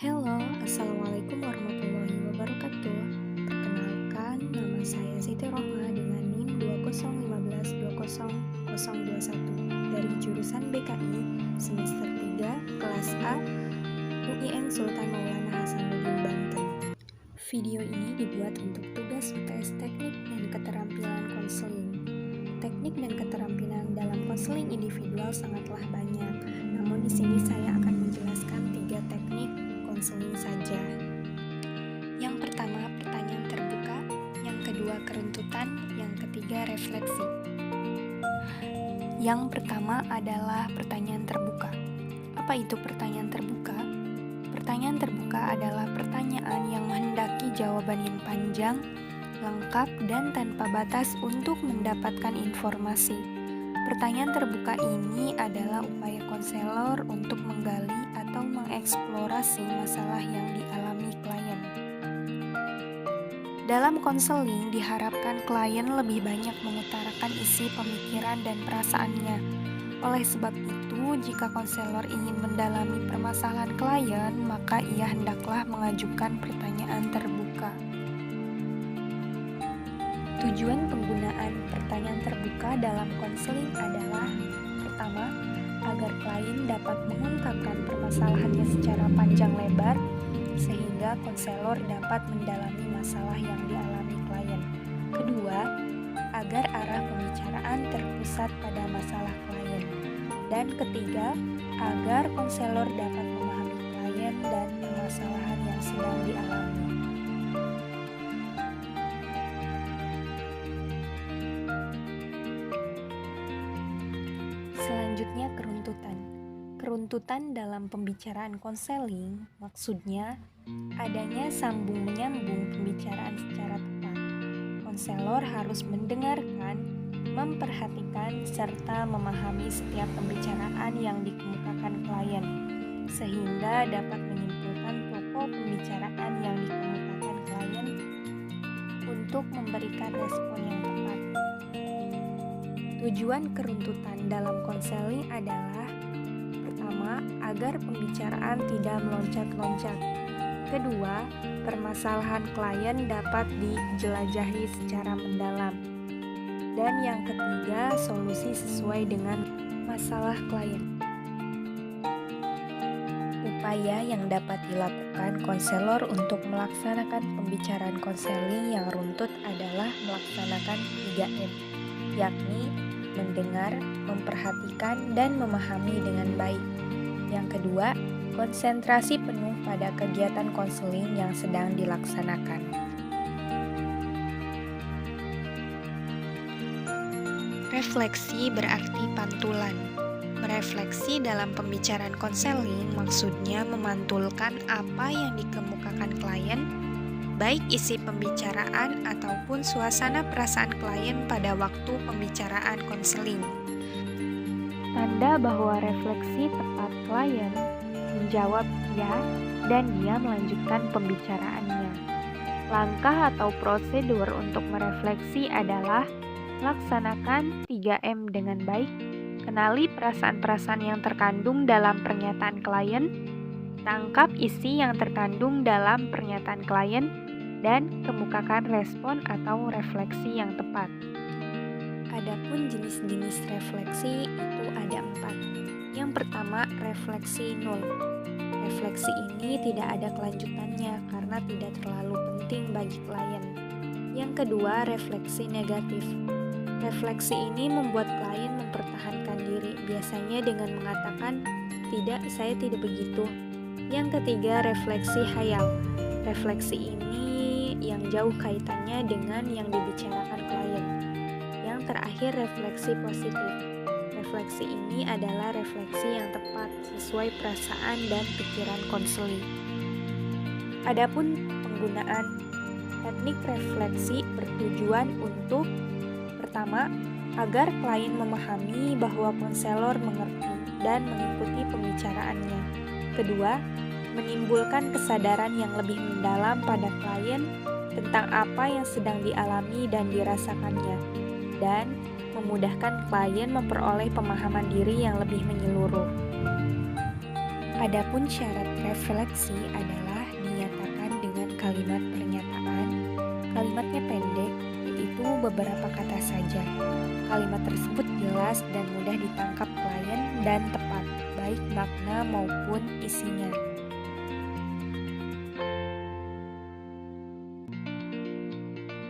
Halo, Assalamualaikum warahmatullahi wabarakatuh. Perkenalkan, nama saya Siti Rohma dengan NIM 2015200021 dari jurusan BKI semester 3 kelas A UIN Sultan Maulana Hasanuddin Banten. Video ini dibuat untuk tugas UTS Teknik dan Keterampilan Konseling. Teknik dan keterampilan dalam konseling individual sangatlah banyak. Namun di sini saya akan menjelaskan 3 teknik konseling saja. Yang pertama, pertanyaan terbuka, yang kedua keruntutan, yang ketiga refleksi. Yang pertama adalah pertanyaan terbuka. Apa itu pertanyaan terbuka? Pertanyaan terbuka adalah pertanyaan yang menghendaki jawaban yang panjang, lengkap, dan tanpa batas untuk mendapatkan informasi. Pertanyaan terbuka ini adalah upaya konselor untuk menggali atau mengeksplorasi masalah yang dialami klien. Dalam konseling diharapkan klien lebih banyak mengutarakan isi pemikiran dan perasaannya. Oleh sebab itu, jika konselor ingin mendalami permasalahan klien, maka ia hendaklah mengajukan pertanyaan terbuka. Tujuan penggunaan pertanyaan terbuka dalam konseling adalah: pertama, agar klien dapat mengungkapkan permasalahannya secara panjang lebar, sehingga konselor dapat mendalami masalah yang dialami klien. Kedua, agar arah pembicaraan terpusat pada masalah klien. Dan ketiga, agar konselor dapat memahami klien dan permasalahan yang sedang dialami. Selanjutnya, keruntutan. Keruntutan dalam pembicaraan konseling maksudnya adanya sambung-menyambung pembicaraan secara tepat. Konselor harus mendengarkan, memperhatikan, serta memahami setiap pembicaraan yang dikemukakan klien, sehingga dapat menyimpulkan pokok pembicaraan yang dikemukakan klien untuk memberikan respon yang tepat. Tujuan keruntutan dalam konseling adalah: pertama, agar pembicaraan tidak meloncat-loncat. Kedua, permasalahan klien dapat dijelajahi secara mendalam. Dan yang ketiga, solusi sesuai dengan masalah klien. Upaya yang dapat dilakukan konselor untuk melaksanakan pembicaraan konseling yang runtut adalah melaksanakan 3M, yakni mendengar, memperhatikan, dan memahami dengan baik. Yang kedua, konsentrasi penuh pada kegiatan konseling yang sedang dilaksanakan. Refleksi berarti pantulan. Merefleksi dalam pembicaraan konseling maksudnya memantulkan apa yang dikemukakan klien, baik isi pembicaraan ataupun suasana perasaan klien pada waktu pembicaraan konseling. Tanda bahwa refleksi tepat klien menjawab ya dan dia melanjutkan pembicaraannya. Langkah atau prosedur untuk merefleksi adalah: laksanakan 3M dengan baik, kenali perasaan-perasaan yang terkandung dalam pernyataan klien, tangkap isi yang terkandung dalam pernyataan klien, dan kemukakan respon atau refleksi yang tepat. Adapun jenis-jenis refleksi itu ada 4. Yang pertama, refleksi nul. Refleksi ini tidak ada kelanjutannya karena tidak terlalu penting bagi klien. Yang kedua, refleksi negatif. Refleksi ini membuat klien mempertahankan diri, biasanya dengan mengatakan, "Tidak, saya tidak begitu." Yang ketiga, refleksi hayal. Refleksi ini yang jauh kaitannya dengan yang dibicarakan klien. Yang terakhir, refleksi positif. Refleksi ini adalah refleksi yang tepat sesuai perasaan dan pikiran konseling. Adapun penggunaan teknik refleksi bertujuan untuk: pertama, agar klien memahami bahwa konselor mengerti dan mengikuti pembicaraannya. Kedua, menimbulkan kesadaran yang lebih mendalam pada klien tentang apa yang sedang dialami dan dirasakannya, dan memudahkan klien memperoleh pemahaman diri yang lebih menyeluruh. Adapun syarat refleksi adalah dinyatakan dengan kalimat pernyataan. Kalimatnya pendek, yaitu beberapa kata saja. Kalimat tersebut jelas dan mudah ditangkap klien dan tepat, baik makna maupun isinya.